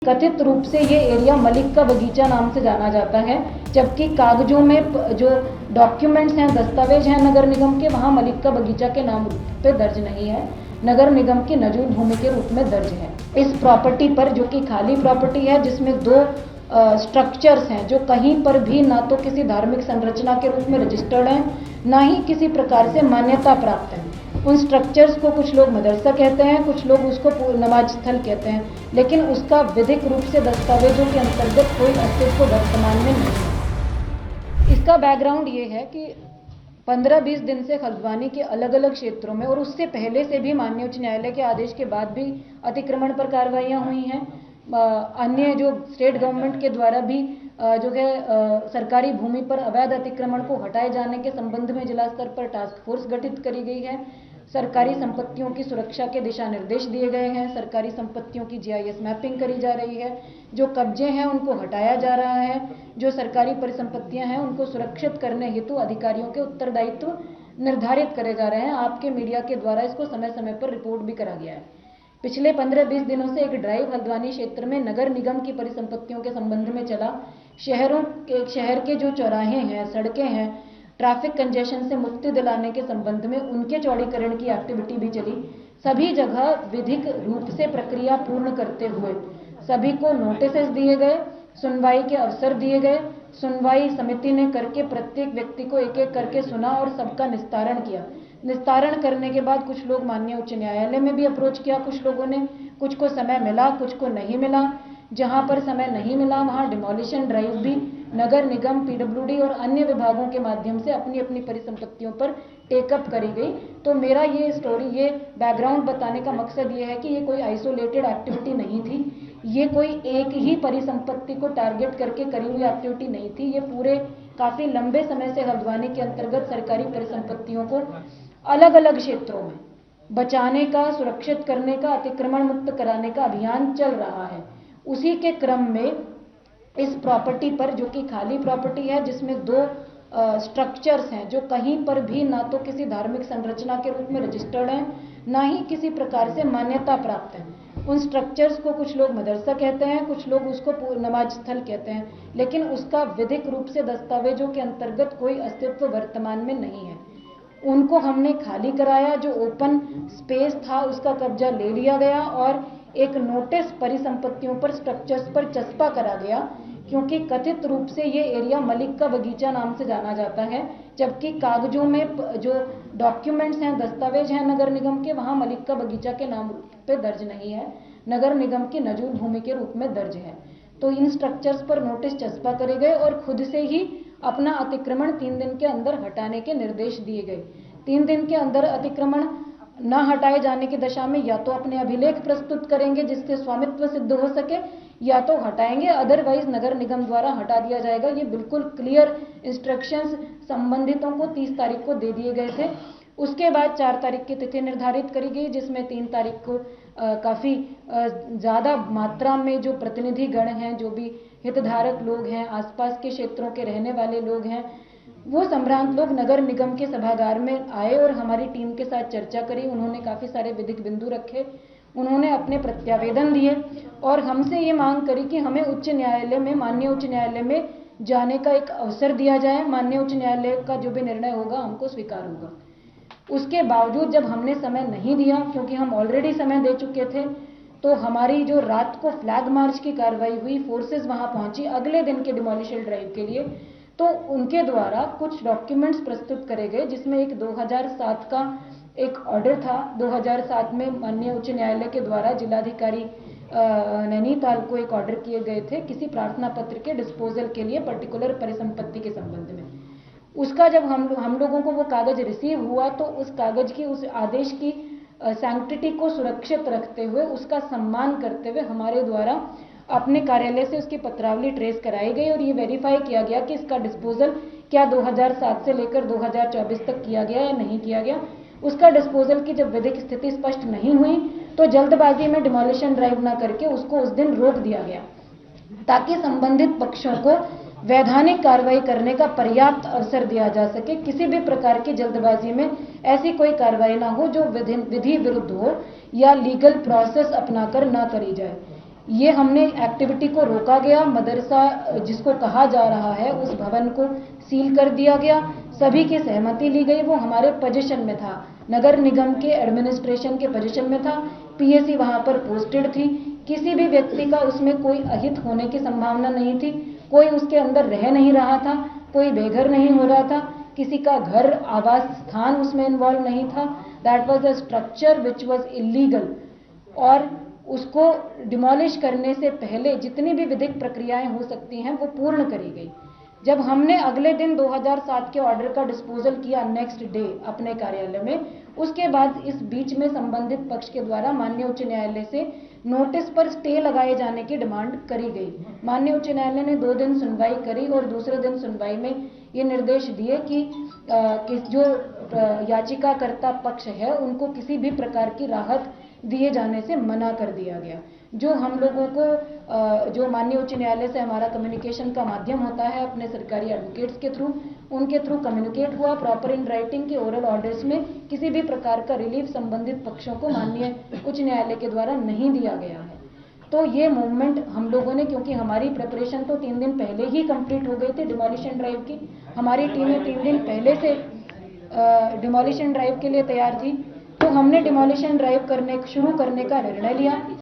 कथित रूप से ये एरिया मलिक का बगीचा नाम से जाना जाता है, जबकि कागजों में जो डॉक्यूमेंट्स हैं, दस्तावेज हैं नगर निगम के, वहाँ मलिक का बगीचा के नाम पे दर्ज नहीं है, नगर निगम की नजूल भूमि के रूप में दर्ज है। इस प्रॉपर्टी पर, जो कि खाली प्रॉपर्टी है, जिसमें दो स्ट्रक्चर्स हैं जो कहीं पर भी ना तो किसी धार्मिक संरचना के रूप में रजिस्टर्ड हैं, ना ही किसी प्रकार से मान्यता प्राप्त है। उन स्ट्रक्चर्स को कुछ लोग मदरसा कहते हैं, कुछ लोग उसको नमाज स्थल कहते हैं, लेकिन उसका विधिक रूप से दस्तावेजों के अंतर्गत कोई अस्तित्व वर्तमान में नहीं है। इसका बैकग्राउंड ये है कि 15-20 दिन से हल्द्वानी के अलग अलग क्षेत्रों में, और उससे पहले से भी माननीय उच्च न्यायालय के आदेश के बाद भी अतिक्रमण पर कार्रवाइयाँ हुई हैं। अन्य जो स्टेट गवर्नमेंट के द्वारा भी जो है सरकारी भूमि पर अवैध अतिक्रमण को हटाए जाने के संबंध में जिला स्तर पर टास्क फोर्स गठित करी गई है। सरकारी संपत्तियों की सुरक्षा के दिशा निर्देश दिए गए हैं। सरकारी संपत्तियों की GIS मैपिंग करी जा रही है। जो कब्जे हैं उनको हटाया जा रहा है। जो सरकारी परिसंपत्तियां हैं उनको सुरक्षित करने हेतु अधिकारियों के उत्तरदायित्व निर्धारित करे जा रहे हैं। आपके मीडिया के द्वारा इसको समय समय पर रिपोर्ट भी करा गया है। पिछले 15-20 दिनों से एक ड्राइव हल्द्वानी क्षेत्र में नगर निगम की परिसंपत्तियों के संबंध में चला। शहर के जो चौराहे हैं, सड़कें हैं, ट्रैफिक कंजेशन से मुक्ति दिलाने के संबंध में उनके चौड़ीकरण की एक्टिविटी भी चली। सभी जगह विधिक रूप से प्रक्रिया पूर्ण करते हुए सभी को नोटिस दिए गए, सुनवाई के अवसर दिए गए। सुनवाई समिति ने करके प्रत्येक व्यक्ति को एक एक करके सुना और सबका निस्तारण किया। निस्तारण करने के बाद कुछ लोग माननीय उच्च न्यायालय में भी अप्रोच किया। कुछ लोगों ने, कुछ को समय मिला, कुछ को नहीं मिला। जहां पर समय नहीं मिला वहां डिमोलिशन ड्राइव भी नगर निगम, PWD और अन्य विभागों के माध्यम से अपनी अपनी परिसंपत्तियों पर टेकअप करी गई। तो मेरा ये स्टोरी, ये बैकग्राउंड बताने का मकसद ये है कि ये कोई आइसोलेटेड एक्टिविटी नहीं थी। ये कोई एक ही परिसंपत्ति को टारगेट करके करी हुई एक्टिविटी नहीं थी। ये पूरे काफी लंबे समय से हल्द्वानी के अंतर्गत सरकारी परिसंपत्तियों को अलग अलग क्षेत्रों में बचाने का, सुरक्षित करने का, अतिक्रमण मुक्त कराने का अभियान चल रहा है। उसी के क्रम में इस प्रॉपर्टी पर, जो कि खाली प्रॉपर्टी है, जिसमें दो स्ट्रक्चर्स हैं जो कहीं पर भी ना तो किसी धार्मिक संरचना के रूप में रजिस्टर्ड हैं, ना ही किसी प्रकार से मान्यता प्राप्त है। उन स्ट्रक्चर्स को कुछ लोग मदरसा कहते हैं, कुछ लोग उसको नमाज स्थल कहते हैं, लेकिन उसका विधिक रूप से दस्तावेजों के अंतर्गत कोई अस्तित्व वर्तमान में नहीं है। उनको हमने खाली कराया। जो ओपन स्पेस था उसका कब्जा ले लिया गया और एक नोटिस परिसंपत्तियों पर, स्ट्रक्चर्स पर चस्पा करा गया, क्योंकि कथित रूप से ये एरिया मलिक का बगीचा नाम से जाना जाता है, जबकि कागजों में जो डॉक्यूमेंट्स हैं, दस्तावेज हैं नगर निगम के, वहाँ मलिक का बगीचा के नाम पे दर्ज नहीं है, नगर निगम की नजूल भूमि के रूप में दर्ज है। तो इन स्ट्रक्चर्स पर नोटिस चस्पा करे गए और खुद से ही अपना अतिक्रमण 3 दिन के अंदर हटाने के निर्देश दिए गए। 3 दिन के अंदर अतिक्रमण न हटाए जाने की दशा में या तो अपने अभिलेख प्रस्तुत करेंगे जिससे स्वामित्व सिद्ध हो सके, या तो हटाएंगे, अदरवाइज नगर निगम द्वारा हटा दिया जाएगा। ये बिल्कुल क्लियर इंस्ट्रक्शंस संबंधितों को 30 तारीख को दे दिए गए थे। उसके बाद 4 तारीख की तिथि निर्धारित करी गई, जिसमें 3 तारीख को काफ़ी ज़्यादा मात्रा में जो प्रतिनिधि गण हैं, जो भी हितधारक लोग हैं, आसपास के क्षेत्रों के रहने वाले लोग हैं, वो संभ्रांत लोग नगर निगम के सभागार में आए और हमारी टीम के साथ चर्चा करी। उन्होंने काफ़ी सारे विधिक बिंदु रखे, उन्होंने अपने प्रत्यावेदन दिए और हमसे ये मांग करी कि हमें उच्च न्यायालय में, माननीय उच्च न्यायालय में जाने का एक अवसर दिया जाए। माननीय उच्च न्यायालय का जो भी निर्णय होगा हमको स्वीकार होगा। उसके बावजूद जब हमने समय नहीं दिया, क्योंकि हम ऑलरेडी समय दे चुके थे, तो हमारी जो रात को फ्लैग मार्च की कार्रवाई हुई, फोर्सेस वहां पहुंची अगले दिन के डिमोलिशन ड्राइव के लिए, तो उनके द्वारा कुछ डॉक्यूमेंट्स प्रस्तुत करे गए, जिसमें एक 2007 का एक ऑर्डर था। 2007 में माननीय उच्च न्यायालय के द्वारा जिलाधिकारी नैनीताल को एक ऑर्डर किए गए थे किसी प्रार्थना पत्र के डिस्पोजल के लिए पर्टिकुलर परिसंपत्ति के संबंध में। उसका जब हम लोगों को वो कागज रिसीव हुआ, तो उस कागज की, उस आदेश की सैंक्टिटी को सुरक्षित रखते हुए, उसका सम्मान करते हुए हमारे द्वारा अपने कार्यालय से उसकी पत्रावली ट्रेस कराई गई और ये वेरीफाई किया गया कि इसका डिस्पोजल क्या 2007 से लेकर 2024 तक किया गया या नहीं किया गया। उसका डिस्पोजल की जब विधिक स्थिति स्पष्ट नहीं हुई, तो जल्दबाजी में डिमोलिशन ड्राइव ना करके उसको उस दिन रोक दिया गया, ताकि संबंधित पक्षों को वैधानिक कार्रवाई करने का पर्याप्त अवसर दिया जा सके। किसी भी प्रकार की जल्दबाजी में ऐसी कोई कार्रवाई ना हो जो विधि विरुद्ध हो या लीगल प्रोसेस अपनाकर ना करी जाए। ये हमने एक्टिविटी को रोका गया। मदरसा जिसको कहा जा रहा है उस भवन को सील कर दिया गया। सभी की सहमति ली गई। वो हमारे पोजीशन में था, नगर निगम के एडमिनिस्ट्रेशन के पोजीशन में था। पीएसी वहां पर पोस्टेड थी। किसी भी व्यक्ति का उसमें कोई अहित होने की संभावना नहीं थी। कोई उसके अंदर रह नहीं रहा था, कोई बेघर नहीं हो रहा था, किसी का घर आवास स्थान उसमें इन्वॉल्व नहीं था। That was a structure which was illegal. और उसको डिमोलिश करने से पहले जितनी भी विधिक प्रक्रियाएं हो सकती हैं वो पूर्ण करी गई। जब हमने अगले दिन 2007 के ऑर्डर का डिस्पोजल किया नेक्स्ट डे अपने कार्यालय में, उसके बाद इस बीच में संबंधित पक्ष के द्वारा माननीय उच्च न्यायालय से नोटिस पर स्टे लगाए जाने की डिमांड करी गई। माननीय उच्च न्यायालय ने 2 दिन सुनवाई करी और दूसरे दिन सुनवाई में ये निर्देश दिए कि जो याचिकाकर्ता पक्ष है उनको किसी भी प्रकार की राहत दिए जाने से मना कर दिया गया। जो हम लोगों को जो माननीय उच्च न्यायालय से हमारा कम्युनिकेशन का माध्यम होता है अपने सरकारी एडवोकेट्स के थ्रू, उनके थ्रू कम्युनिकेट हुआ प्रॉपर इन राइटिंग के ओरल ऑर्डर्स में किसी भी प्रकार का रिलीफ संबंधित पक्षों को माननीय उच्च न्यायालय के द्वारा नहीं दिया गया है। तो ये मूवमेंट हम लोगों ने, क्योंकि हमारी प्रिपरेशन तो 3 दिन पहले ही कंप्लीट हो गई थी डिमोलिशन ड्राइव की, हमारी टीमें 3 दिन पहले से डिमोलिशन ड्राइव के लिए तैयार थी। तो हमने डिमोलिशन ड्राइव शुरू करने का निर्णय लिया।